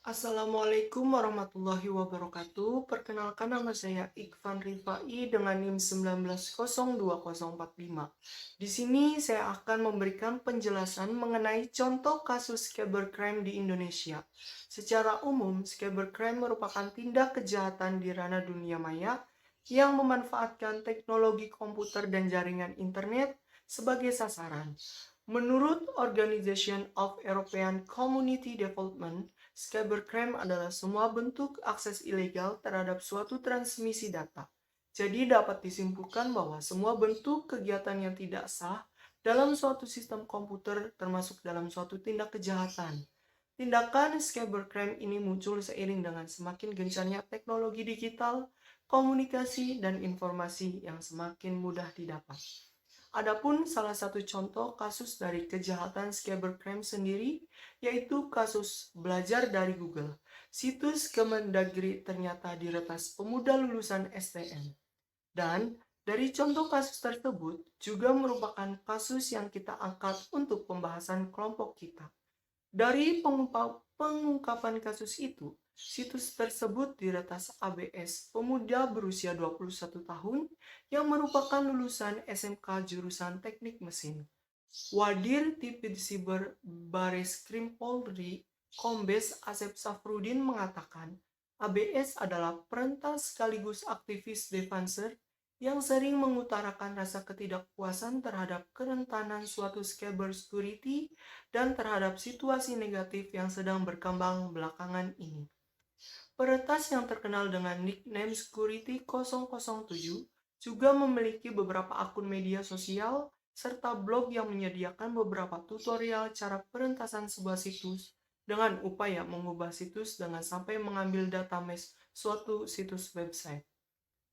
Assalamualaikum warahmatullahi wabarakatuh. Perkenalkan, nama saya Ikvan Rifai dengan NIM 19024045. Di sini saya akan memberikan penjelasan mengenai contoh kasus cybercrime di Indonesia. Secara umum, cybercrime merupakan tindak kejahatan di ranah dunia maya yang memanfaatkan teknologi komputer dan jaringan internet sebagai sasaran. Menurut Organization of European Community Development, cybercrime adalah semua bentuk akses ilegal terhadap suatu transmisi data. Jadi dapat disimpulkan bahwa semua bentuk kegiatan yang tidak sah dalam suatu sistem komputer termasuk dalam suatu tindak kejahatan. Tindakan cybercrime ini muncul seiring dengan semakin gencarnya teknologi digital, komunikasi, dan informasi yang semakin mudah didapat. Adapun salah satu contoh kasus dari kejahatan cybercrime sendiri yaitu kasus belajar dari Google. Situs Kemendagri ternyata diretas pemuda lulusan STM. Dan dari contoh kasus tersebut juga merupakan kasus yang kita angkat untuk pembahasan kelompok kita. Dari pengungkapan kasus itu, situs tersebut diretas ABS, pemuda berusia 21 tahun yang merupakan lulusan SMK jurusan Teknik Mesin. Wadir Tipid Siber Bareskrim Polri, Kombes Asep Safrudin mengatakan, ABS adalah perentas sekaligus aktivis Devancer yang sering mengutarakan rasa ketidakpuasan terhadap kerentanan suatu cybersecurity dan terhadap situasi negatif yang sedang berkembang belakangan ini. Peretas yang terkenal dengan nickname Security 007 juga memiliki beberapa akun media sosial serta blog yang menyediakan beberapa tutorial cara perentasan sebuah situs dengan upaya mengubah situs dengan sampai mengambil database suatu situs website.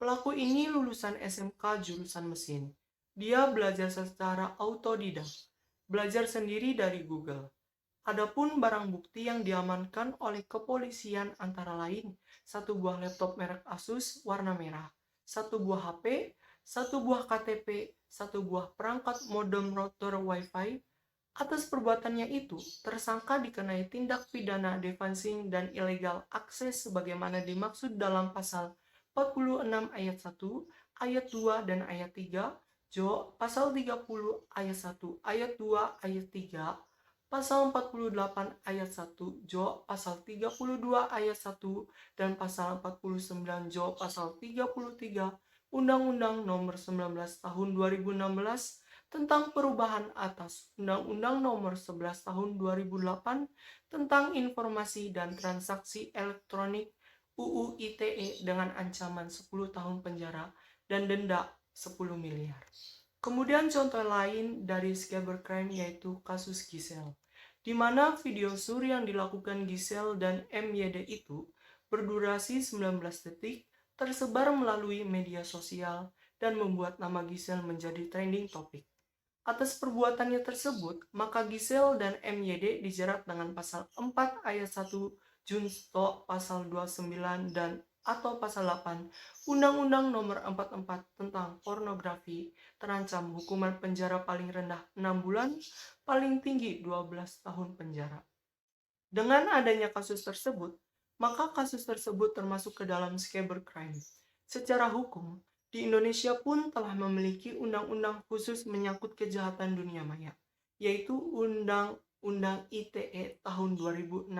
Pelaku ini lulusan SMK jurusan mesin. Dia belajar secara autodidak, belajar sendiri dari Google. Adapun barang bukti yang diamankan oleh kepolisian antara lain satu buah laptop merek Asus warna merah, satu buah HP, satu buah KTP, satu buah perangkat modem router Wi-Fi. Atas perbuatannya itu, tersangka dikenai tindak pidana devancing dan illegal akses sebagaimana dimaksud dalam pasal 46 ayat 1, ayat 2 dan ayat 3, Jo pasal 30 ayat 1, ayat 2, ayat 3, pasal 48 ayat 1, Jo pasal 32 ayat 1, dan pasal 49 Jo pasal 33 Undang-Undang Nomor 19 Tahun 2016 tentang perubahan atas Undang-Undang Nomor 11 Tahun 2008 tentang Informasi dan Transaksi Elektronik UU ITE dengan ancaman 10 tahun penjara dan denda 10 miliar. Kemudian contoh lain dari cybercrime yaitu kasus Giselle, di mana video sur yang dilakukan Giselle dan MYD itu berdurasi 19 detik tersebar melalui media sosial dan membuat nama Giselle menjadi trending topik. Atas perbuatannya tersebut, maka Giselle dan MYD dijerat dengan pasal 4 ayat 1 Junto pasal 29 dan atau pasal 8 Undang-Undang Nomor 44 tentang pornografi, terancam hukuman penjara paling rendah 6 bulan, paling tinggi 12 tahun penjara. Dengan adanya kasus tersebut, maka kasus tersebut termasuk ke dalam cybercrime. Secara hukum, di Indonesia pun telah memiliki undang-undang khusus menyangkut kejahatan dunia maya, yaitu Undang-Undang ITE tahun 2016,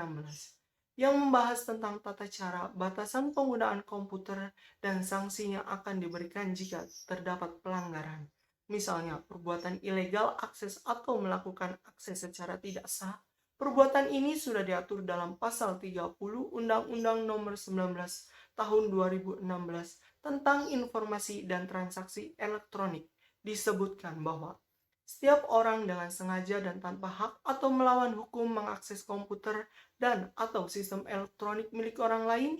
yang membahas tentang tata cara, batasan penggunaan komputer, dan sanksi yang akan diberikan jika terdapat pelanggaran. Misalnya, perbuatan ilegal akses atau melakukan akses secara tidak sah. Perbuatan ini sudah diatur dalam pasal 30 Undang-Undang Nomor 19 Tahun 2016 tentang informasi dan transaksi elektronik. Disebutkan bahwa setiap orang dengan sengaja dan tanpa hak atau melawan hukum mengakses komputer dan atau sistem elektronik milik orang lain.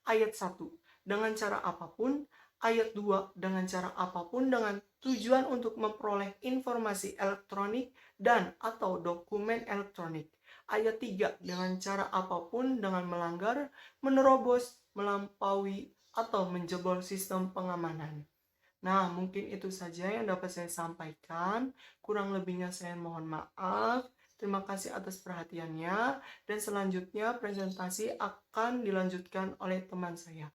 Ayat 1. Dengan cara apapun. Ayat 2. Dengan cara apapun dengan tujuan untuk memperoleh informasi elektronik dan atau dokumen elektronik. Ayat 3. Dengan cara apapun dengan melanggar, menerobos, melampaui, atau menjebol sistem pengamanan. Nah, mungkin itu saja yang dapat saya sampaikan. Kurang lebihnya saya mohon maaf. Terima kasih atas perhatiannya, dan selanjutnya presentasi akan dilanjutkan oleh teman saya.